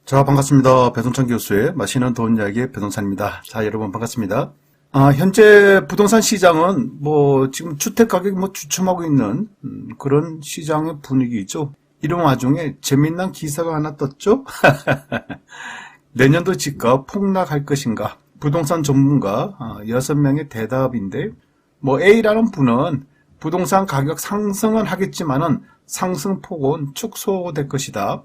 자, 반갑습니다. 배동찬 교수의 맛있는 돈 이야기의 배동찬입니다. 자, 여러분 반갑습니다. 현재 부동산 시장은 지금 주택 가격이 주춤하고 있는 그런 시장의 분위기죠. 이런 와중에 재미난 기사가 하나 떴죠. 내년도 집값 폭락할 것인가? 부동산 전문가 6명의 대답인데, A라는 분은 부동산 가격 상승은 하겠지만은 상승폭은 축소될 것이다.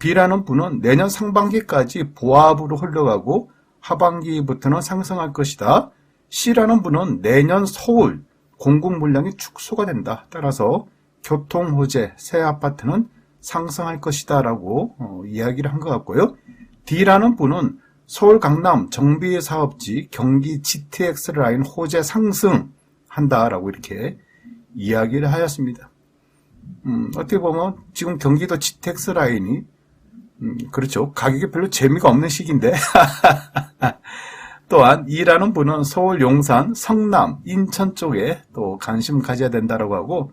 B라는 분은 내년 상반기까지 보합으로 흘러가고 하반기부터는 상승할 것이다. C라는 분은 내년 서울 공급 물량이 축소가 된다. 따라서 교통 호재, 새 아파트는 상승할 것이다 라고 이야기를 한 것 같고요. D라는 분은 서울 강남 정비 사업지 경기 GTX 라인 호재 상승한다 라고 이렇게 이야기를 하였습니다. 어떻게 보면 지금 경기도 GTX 라인이 그렇죠. 가격이 별로 재미가 없는 시기인데. 또한 E라는 분은 서울 용산, 성남, 인천 쪽에 또 관심 가져야 된다라고 하고,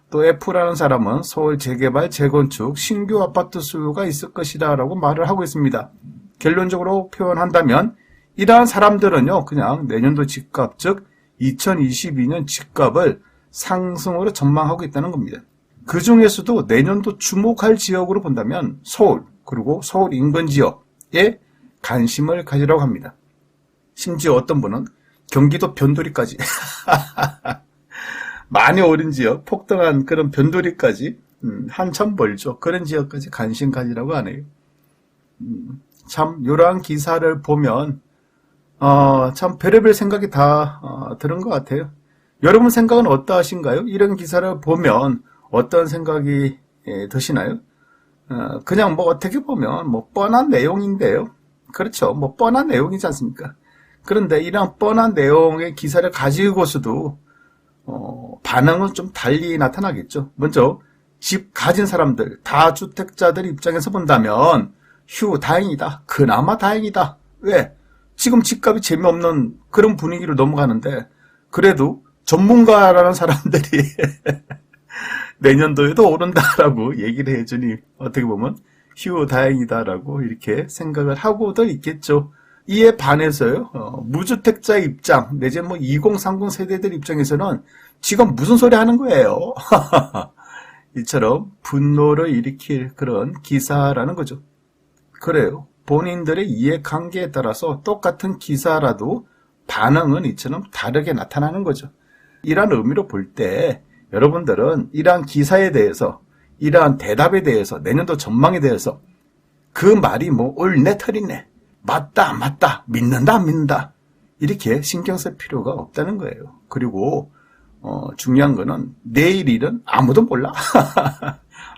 또 F라는 사람은 서울 재개발, 재건축, 신규 아파트 수요가 있을 것이다 라고 말을 하고 있습니다. 결론적으로 표현한다면 이러한 사람들은요, 그냥 내년도 집값, 즉 2022년 집값을 상승으로 전망하고 있다는 겁니다. 그 중에서도 내년도 주목할 지역으로 본다면 서울, 그리고 서울 인근 지역에 관심을 가지라고 합니다. 심지어 어떤 분은 경기도 변두리까지 많이 오른 지역, 폭등한 그런 변두리까지 한참 벌죠. 그런 지역까지 관심 가지라고 하네요. 참 이러한 기사를 보면 참 별의별 생각이 다 드는 것 같아요. 여러분 생각은 어떠하신가요? 이런 기사를 보면 어떤 생각이 드시나요? 그냥 어떻게 보면 뻔한 내용인데요. 그렇죠. 뻔한 내용이지 않습니까? 그런데 이런 뻔한 내용의 기사를 가지고서도 반응은 좀 달리 나타나겠죠. 먼저 집 가진 사람들, 다주택자들 입장에서 본다면 휴, 다행이다. 그나마 다행이다. 왜? 지금 집값이 재미없는 그런 분위기로 넘어가는데 그래도 전문가라는 사람들이 내년도에도 오른다라고 얘기를 해주니 어떻게 보면 휴 다행이다라고 이렇게 생각을 하고도 있겠죠. 이에 반해서요, 무주택자 입장 내지 2030 세대들 입장에서는 지금 무슨 소리 하는 거예요. 이처럼 분노를 일으킬 그런 기사라는 거죠. 그래요. 본인들의 이해관계에 따라서 똑같은 기사라도 반응은 이처럼 다르게 나타나는 거죠. 이런 의미로 볼 때 여러분들은 이러한 기사에 대해서, 이러한 대답에 대해서, 내년도 전망에 대해서 그 말이 옳네 틀리네, 맞다 안 맞다, 믿는다 안 믿는다 이렇게 신경 쓸 필요가 없다는 거예요. 그리고 중요한 거는 내일 일은 아무도 몰라.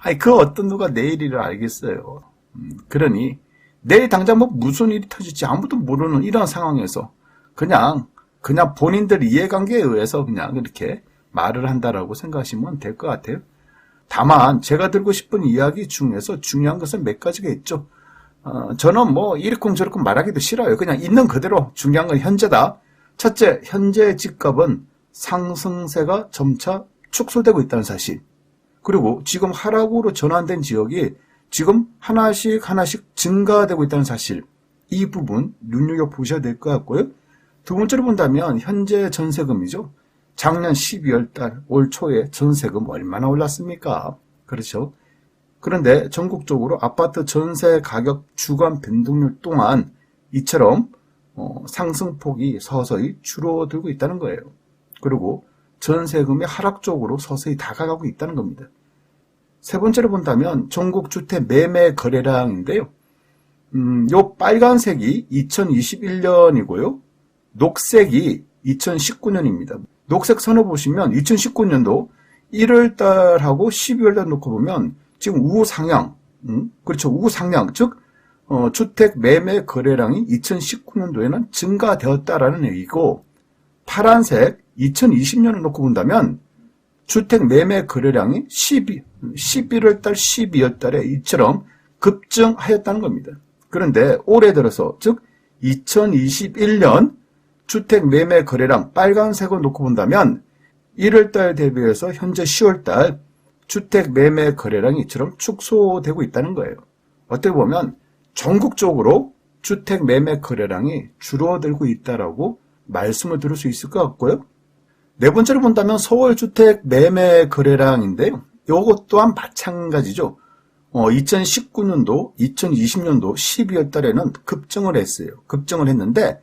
아니 그 어떤 누가 내일 일을 알겠어요. 그러니 내일 당장 무슨 일이 터질지 아무도 모르는 이런 상황에서 그냥 본인들 이해관계에 의해서 그냥 이렇게 말을 한다라고 생각하시면 될 것 같아요. 다만 제가 들고 싶은 이야기 중에서 중요한 것은 몇 가지가 있죠. 저는 이리쿵저리쿵 말하기도 싫어요. 그냥 있는 그대로 중요한 건 현재다. 첫째, 현재 집값은 상승세가 점차 축소되고 있다는 사실. 그리고 지금 하락으로 전환된 지역이 지금 하나씩 증가되고 있다는 사실. 이 부분 눈여겨보셔야 될 것 같고요. 두 번째로 본다면 현재 전세금이죠. 작년 12월 달 올 초에 전세금 얼마나 올랐습니까? 그렇죠. 그런데 전국적으로 아파트 전세 가격 주간 변동률 또한 이처럼 상승폭이 서서히 줄어들고 있다는 거예요. 그리고 전세금이 하락 쪽으로 서서히 다가가고 있다는 겁니다. 세 번째로 본다면 전국 주택 매매 거래량인데요. 요 빨간색이 2021년이고요. 녹색이 2019년입니다. 녹색 선을 보시면 2019년도 1월달하고 12월달 놓고 보면 지금 우상향, 그렇죠. 우상향, 즉 주택 매매 거래량이 2019년도에는 증가되었다라는 얘기고, 파란색 2020년을 놓고 본다면 주택 매매 거래량이 11월달, 12월달에 이처럼 급증하였다는 겁니다. 그런데 올해 들어서, 즉 2021년 주택 매매 거래량 빨간색을 놓고 본다면 1월달 대비해서 현재 10월달 주택 매매 거래량이 이처럼 축소되고 있다는 거예요. 어떻게 보면 전국적으로 주택 매매 거래량이 줄어들고 있다라고 말씀을 드릴 수 있을 것 같고요. 네 번째로 본다면 서울 주택 매매 거래량인데요. 이것 또한 마찬가지죠. 2019년도, 2020년도 12월 달에는 급증을 했어요. 급증을 했는데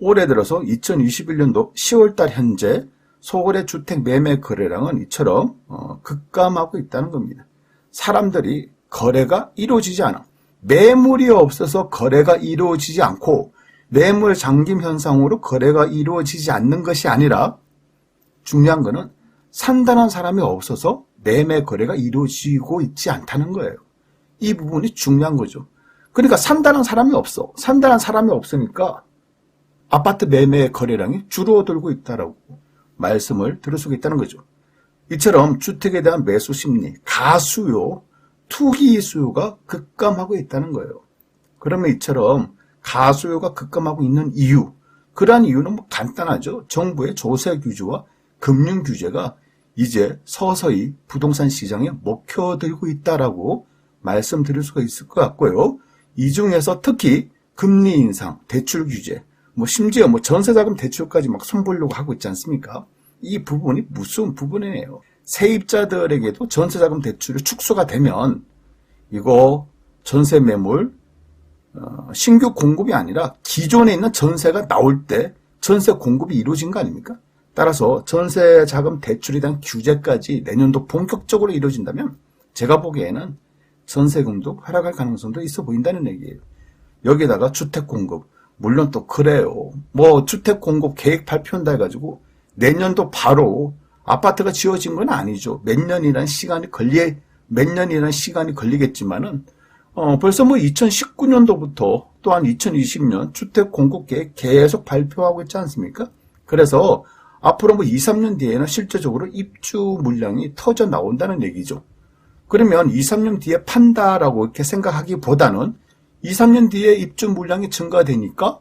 올해 들어서 2021년도 10월 달 현재 서울의 주택 매매 거래량은 이처럼 급감하고 있다는 겁니다. 사람들이 거래가 이루어지지 않아. 매물이 없어서 거래가 이루어지지 않고 매물 잠김 현상으로 거래가 이루어지지 않는 것이 아니라 중요한 거는 산다는 사람이 없어서 매매 거래가 이루어지고 있지 않다는 거예요. 이 부분이 중요한 거죠. 그러니까 산다는 사람이 없어. 산다는 사람이 없으니까 아파트 매매 거래량이 줄어들고 있다라고 말씀을 드릴 수가 있다는 거죠. 이처럼 주택에 대한 매수 심리, 가수요, 투기 수요가 급감하고 있다는 거예요. 그러면 이처럼 가수요가 급감하고 있는 이유, 그러한 이유는 뭐 간단하죠. 정부의 조세 규제와 금융 규제가 이제 서서히 부동산 시장에 먹혀들고 있다라고 말씀드릴 수가 있을 것 같고요. 이 중에서 특히 금리 인상, 대출 규제, 심지어 전세자금 대출까지 막 손보려고 하고 있지 않습니까? 이 부분이 무슨 부분이에요? 세입자들에게도 전세자금 대출이 축소가 되면 이거 전세 매물 신규 공급이 아니라 기존에 있는 전세가 나올 때 전세 공급이 이루어진 거 아닙니까? 따라서 전세자금 대출에 대한 규제까지 내년도 본격적으로 이루어진다면 제가 보기에는 전세금도 하락할 가능성도 있어 보인다는 얘기예요. 여기다가 주택 공급, 물론 또 그래요. 주택 공급 계획 발표한다 해가지고 내년도 바로 아파트가 지어진 건 아니죠. 몇 년이라는 시간이 걸리겠지만은 벌써 2019년도부터 또한 2020년 주택 공급 계획 계속 발표하고 있지 않습니까? 그래서 앞으로 2, 3년 뒤에는 실제적으로 입주 물량이 터져 나온다는 얘기죠. 그러면 2, 3년 뒤에 판다라고 이렇게 생각하기보다는 2, 3년 뒤에 입주 물량이 증가되니까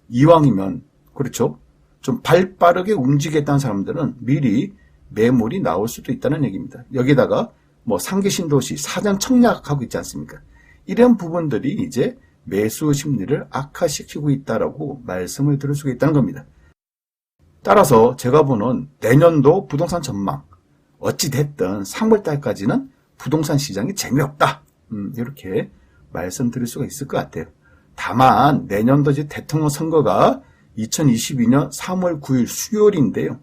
이왕이면 그렇죠. 좀 발빠르게 움직이겠다는 사람들은 미리 매물이 나올 수도 있다는 얘기입니다. 여기다가 상계 신도시 사전 청약하고 있지 않습니까? 이런 부분들이 이제 매수 심리를 악화시키고 있다라고 말씀을 드릴 수가 있다는 겁니다. 따라서 제가 보는 내년도 부동산 전망, 어찌됐든 3월달까지는 부동산 시장이 재미없다. 이렇게 말씀드릴 수가 있을 것 같아요. 다만 내년도 이제 대통령 선거가 2022년 3월 9일 수요일인데요.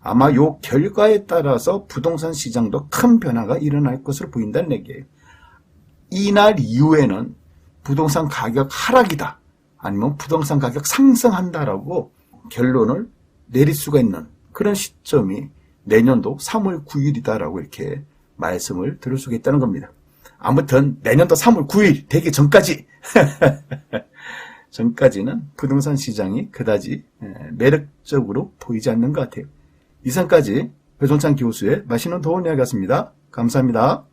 아마 요 결과에 따라서 부동산 시장도 큰 변화가 일어날 것으로 보인다는 얘기예요. 이날 이후에는 부동산 가격 하락이다. 아니면 부동산 가격 상승한다라고 결론을 내릴 수가 있는 그런 시점이 내년도 3월 9일이다라고 이렇게 말씀을 드릴 수가 있다는 겁니다. 아무튼 내년도 3월 9일 되기 전까지는 부동산 시장이 그다지 매력적으로 보이지 않는 것 같아요. 이상까지 배종찬 교수의 맛있는 도움 이야기였습니다. 감사합니다.